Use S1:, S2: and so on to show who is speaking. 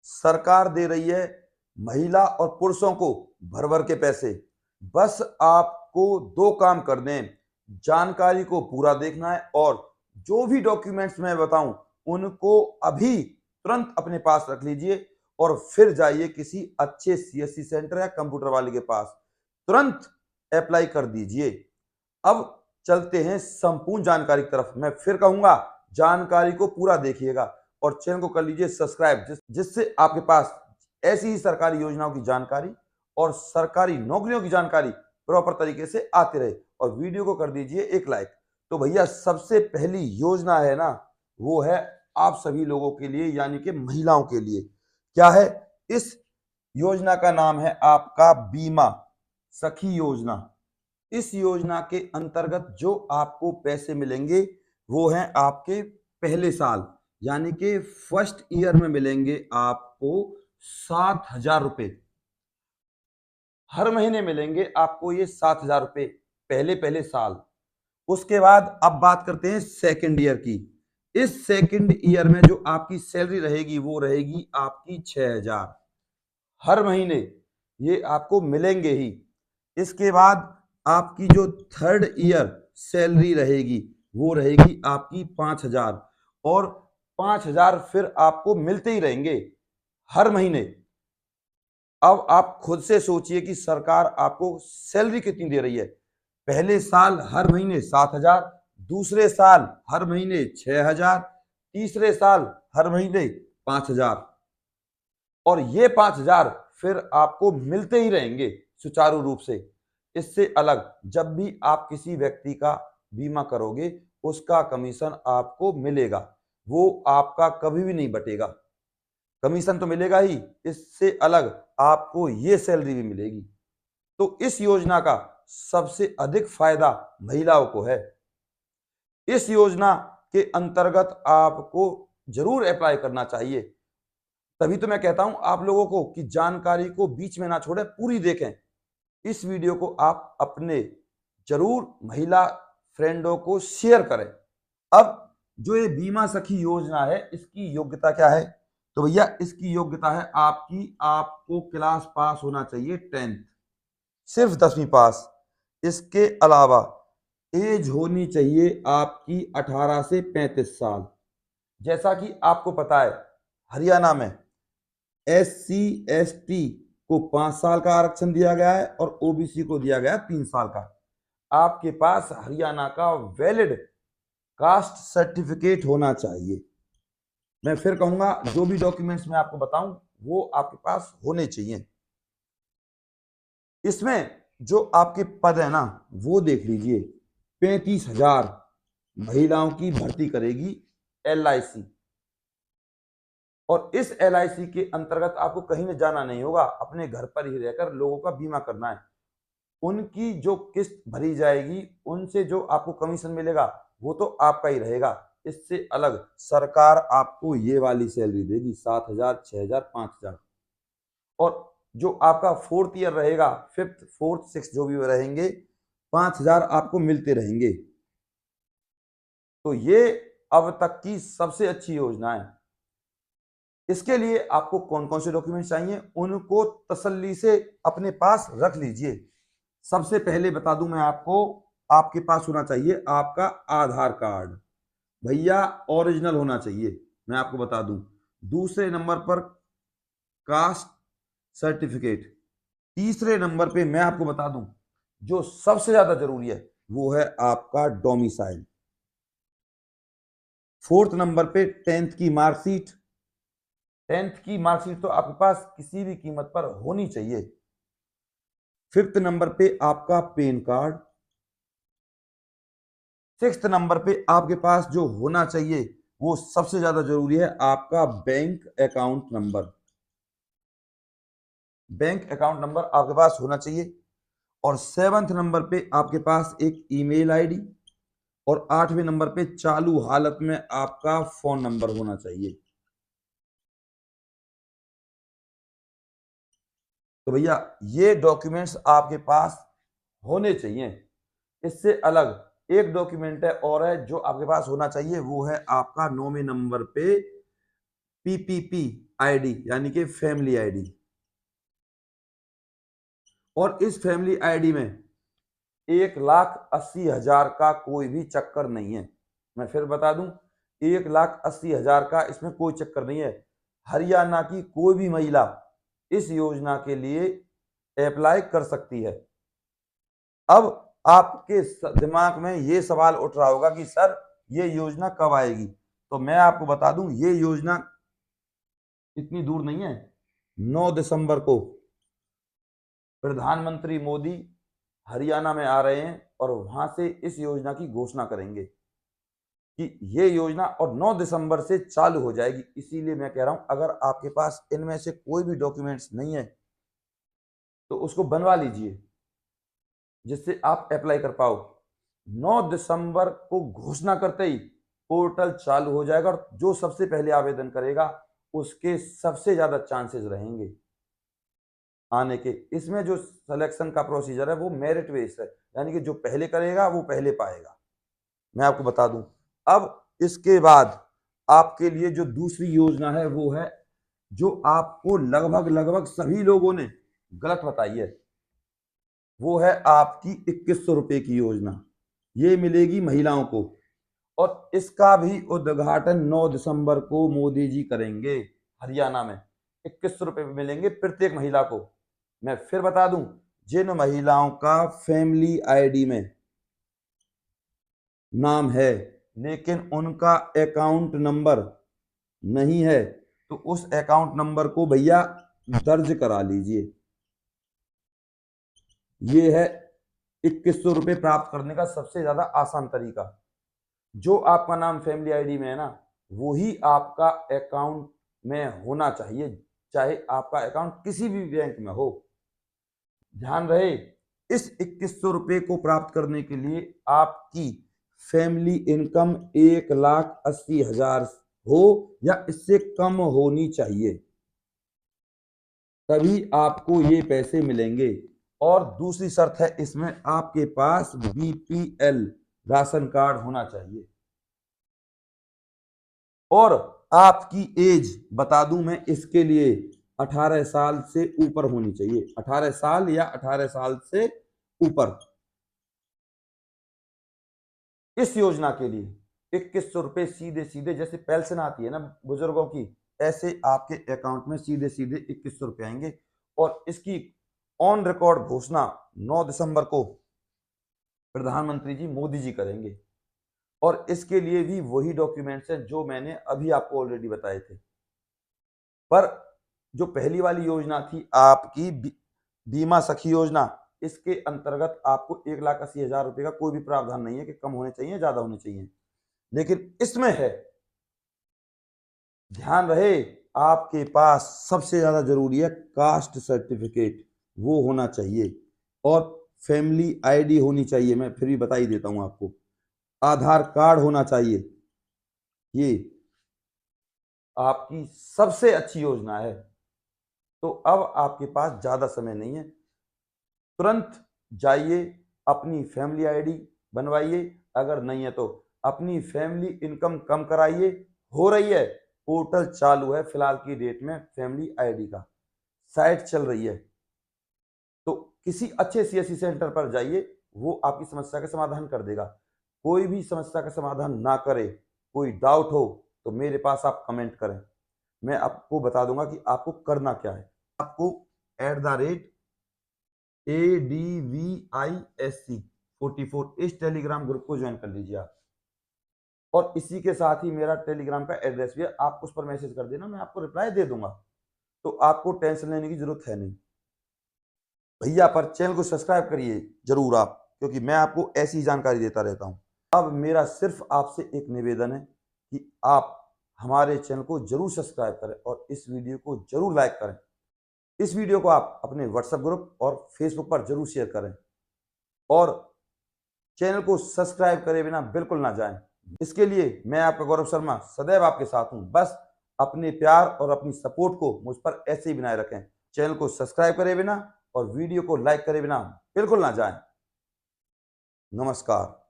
S1: सरकार दे रही है महिला और पुरुषों को भर भर के पैसे। बस आपको दो काम करने हैं, जानकारी को पूरा देखना है और जो भी डॉक्यूमेंट्स मैं बताऊं उनको अभी तुरंत अपने पास रख लीजिए और फिर जाइए किसी अच्छे सीएससी सेंटर या कंप्यूटर वाले के पास, तुरंत अप्लाई कर दीजिए। अब चलते हैं संपूर्ण जानकारी की तरफ। मैं फिर कहूंगा, जानकारी को पूरा देखिएगा और चैनल को कर लीजिए सब्सक्राइब, जिससे आपके पास ऐसी ही सरकारी योजनाओं की जानकारी और सरकारी नौकरियों की जानकारी प्रॉपर तरीके से आती रहे। और वीडियो को कर दीजिए एक लाइक। तो भैया सबसे पहली योजना है ना, वो है आप सभी लोगों के लिए, यानी कि महिलाओं के लिए। क्या है? इस योजना का नाम है आपका बीमा सखी योजना। इस योजना के अंतर्गत जो आपको पैसे मिलेंगे वो हैं आपके पहले साल, यानी कि फर्स्ट ईयर में मिलेंगे आपको 7,000 रुपए। हर महीने मिलेंगे आपको ये 7,000 रुपए पहले पहले साल। उसके बाद अब बात करते हैं सेकंड ईयर की। इस सेकंड ईयर में जो आपकी सैलरी रहेगी वो रहेगी आपकी 6,000 हर महीने, ये आपको मिलेंगे ही। इसके बाद आपकी जो थर्ड ईयर सैलरी रहेगी वो रहेगी आपकी 5,000 और 5,000 फिर आपको मिलते ही रहेंगे हर महीने। अब आप खुद से सोचिए कि सरकार आपको सैलरी कितनी दे रही है। पहले साल हर महीने 7,000, दूसरे साल हर महीने 6,000, तीसरे साल हर महीने 5,000 और ये 5,000 फिर आपको मिलते ही रहेंगे सुचारू रूप से। इससे अलग जब भी आप किसी व्यक्ति का बीमा करोगे उसका कमीशन आपको मिलेगा, वो आपका कभी भी नहीं बटेगा। कमीशन तो मिलेगा ही, इससे अलग आपको ये सैलरी भी मिलेगी। तो इस योजना का सबसे अधिक फायदा महिलाओं को है। इस योजना के अंतर्गत आपको जरूर अप्लाई करना चाहिए। तभी तो मैं कहता हूं आप लोगों को कि जानकारी को बीच में ना छोड़ें, पूरी देखें। इस वीडियो को आप अपने जरूर महिला फ्रेंडों को शेयर करें। अब जो ये बीमा सखी योजना है इसकी योग्यता क्या है? तो भैया इसकी योग्यता है आपको क्लास पास होना चाहिए 10th, सिर्फ 10वीं पास। इसके अलावा एज होनी चाहिए आपकी 18 से 35 साल। जैसा कि आपको पता है हरियाणा में SC ST को 5 साल का आरक्षण दिया गया है और OBC को दिया गया 3 साल का। आपके पास हरियाणा का वैलिड कास्ट सर्टिफिकेट होना चाहिए। मैं फिर कहूंगा, जो भी डॉक्यूमेंट्स मैं आपको बताऊं वो आपके पास होने चाहिए। इसमें जो आपके पद है ना वो देख लीजिए, 35,000 महिलाओं की भर्ती करेगी LIC। और इस LIC के अंतर्गत आपको कहीं न जाना नहीं होगा, अपने घर पर ही रहकर लोगों का बीमा करना है। उनकी जो किस्त भरी जाएगी उनसे जो आपको कमीशन मिलेगा वो तो आपका ही रहेगा। इससे अलग सरकार आपको ये वाली सैलरी देगी 7,000, 6,000, 5,000। और जो आपका फोर्थ ईयर रहेगा, फिफ्थ, फोर्थ, सिक्स जो भी रहेंगे, 5,000 आपको मिलते रहेंगे। तो ये अब तक की सबसे अच्छी योजना है। इसके लिए आपको कौन कौन से डॉक्यूमेंट चाहिए उनको तसल्ली से अपने पास रख लीजिए। सबसे पहले बता दूं मैं आपको, आपके पास होना चाहिए आपका आधार कार्ड, भैया ओरिजिनल होना चाहिए, मैं आपको बता दूं। दूसरे नंबर पर कास्ट सर्टिफिकेट। तीसरे नंबर पे मैं आपको बता दूं जो सबसे ज्यादा जरूरी है वो है आपका डोमिसाइल। फोर्थ नंबर पे 10th की मार्कशीट। 10th की मार्कशीट तो आपके पास किसी भी कीमत पर होनी चाहिए। फिफ्थ नंबर पे आपका पैन कार्ड। सिक्स्थ नंबर पे आपके पास जो होना चाहिए वो सबसे ज्यादा जरूरी है आपका bank account number. Bank account number आपके पास होना चाहिए। और सेवंथ नंबर पे आपके पास एक ईमेल आईडी और 8वें नंबर पे चालू हालत में आपका फोन नंबर होना चाहिए। तो भैया ये डॉक्यूमेंट्स आपके पास होने चाहिए। इससे अलग एक डॉक्यूमेंट है और है जो आपके पास होना चाहिए, वो है आपका 9वें नंबर पे PPP आईडी यानी कि फैमिली आईडी। और इस फैमिली आईडी में 1,80,000 का कोई भी चक्कर नहीं है। मैं फिर बता दूं, 1,80,000 का इसमें कोई चक्कर नहीं है। हरियाणा की कोई भी महिला इस योजना के लिए अप्लाई कर सकती है। अब आपके दिमाग में ये सवाल उठ रहा होगा कि सर ये योजना कब आएगी? तो मैं आपको बता दूं, ये योजना इतनी दूर नहीं है। 9 दिसंबर को प्रधानमंत्री मोदी हरियाणा में आ रहे हैं और वहां से इस योजना की घोषणा करेंगे कि ये योजना और 9 दिसंबर से चालू हो जाएगी। इसीलिए मैं कह रहा हूं, अगर आपके पास इनमें से कोई भी डॉक्यूमेंट्स नहीं है तो उसको बनवा लीजिए, जिससे आप अप्लाई कर पाओ। 9 दिसंबर को घोषणा करते ही पोर्टल चालू हो जाएगा और जो सबसे पहले आवेदन करेगा उसके सबसे ज्यादा चांसेस रहेंगे आने के। इसमें जो सिलेक्शन का प्रोसीजर है वो मेरिट बेस्ड है, यानी कि जो पहले करेगा वो पहले पाएगा। मैं आपको बता दूं, अब इसके बाद आपके लिए जो दूसरी योजना है वो है, जो आपको लगभग सभी लोगों ने गलत बताई है, वो है आपकी 2100 रुपए की योजना। ये मिलेगी महिलाओं को और इसका भी उद्घाटन 9 दिसंबर को मोदी जी करेंगे हरियाणा में। 2100 रुपए मिलेंगे प्रत्येक महिला को। मैं फिर बता दूं, जिन महिलाओं का फैमिली आईडी में नाम है लेकिन उनका अकाउंट नंबर नहीं है, तो उस अकाउंट नंबर को भैया दर्ज करा लीजिए। ये है 2100 रुपए प्राप्त करने का सबसे ज्यादा आसान तरीका। जो आपका नाम फैमिली आईडी में है ना, वही आपका अकाउंट में होना चाहिए, चाहे आपका अकाउंट किसी भी बैंक में हो। ध्यान रहे, इस 2100 रुपए को प्राप्त करने के लिए आपकी फैमिली इनकम 1,80,000 हो या इससे कम होनी चाहिए, तभी आपको ये पैसे मिलेंगे। और दूसरी शर्त है इसमें, आपके पास BPL राशन कार्ड होना चाहिए और आपकी एज बता दूं मैं इसके लिए 18 साल से ऊपर होनी चाहिए। 18 साल या 18 साल से ऊपर। इस योजना के लिए 2100 रुपए सीधे सीधे, जैसे पेंशन आती है ना बुजुर्गों की, ऐसे आपके अकाउंट में सीधे सीधे 2100 रुपए आएंगे। और इसकी ऑन रिकॉर्ड घोषणा 9 दिसंबर को प्रधानमंत्री जी मोदी जी करेंगे। और इसके लिए भी वही डॉक्यूमेंट्स हैं जो मैंने अभी आपको ऑलरेडी बताए थे। पर जो पहली वाली योजना थी आपकी बीमा सखी योजना, इसके अंतर्गत आपको 1,80,000 रुपए का कोई भी प्रावधान नहीं है कि कम होने चाहिए ज्यादा होने चाहिए। लेकिन इसमें है, ध्यान रहे, आपके पास सबसे ज्यादा जरूरी है कास्ट सर्टिफिकेट, वो होना चाहिए और फैमिली आईडी होनी चाहिए। मैं फिर भी बता ही देता हूं आपको, आधार कार्ड होना चाहिए। ये आपकी सबसे अच्छी योजना है। तो अब आपके पास ज्यादा समय नहीं है, तुरंत जाइए अपनी फैमिली आईडी बनवाइए। अगर नहीं है तो अपनी फैमिली इनकम कम कराइए। हो रही है, पोर्टल चालू है फिलहाल की डेट में, फैमिली आईडी का साइट चल रही है। तो किसी अच्छे CSC सेंटर पर जाइए, वो आपकी समस्या का समाधान कर देगा। कोई भी समस्या का समाधान ना करे, कोई डाउट हो तो मेरे पास आप कमेंट करें, मैं आपको बता दूंगा कि आपको करना क्या है। आपको @ADVISC44 इस टेलीग्राम ग्रुप को ज्वाइन कर लीजिए आप। और इसी के साथ ही मेरा टेलीग्राम का एड्रेस भी है, आप उस पर मैसेज कर देना, मैं आपको रिप्लाई दे दूंगा। तो आपको टेंशन लेने की जरूरत है नहीं भैया। पर चैनल को सब्सक्राइब करिए जरूर आप, क्योंकि मैं आपको ऐसी जानकारी देता रहता हूं। अब मेरा सिर्फ आपसे एक निवेदन है कि आप हमारे चैनल को जरूर सब्सक्राइब करें और इस वीडियो को जरूर लाइक करें। इस वीडियो को आप अपने व्हाट्सएप ग्रुप और फेसबुक पर जरूर शेयर करें और चैनल को सब्सक्राइब करे बिना बिल्कुल ना जाएं। इसके लिए मैं आपका गौरव शर्मा सदैव आपके साथ हूं। बस अपने प्यार और अपनी सपोर्ट को मुझ पर ऐसे ही बनाए रखें। चैनल को सब्सक्राइब करे बिना और वीडियो को लाइक करे बिना बिल्कुल ना जाएं। नमस्कार।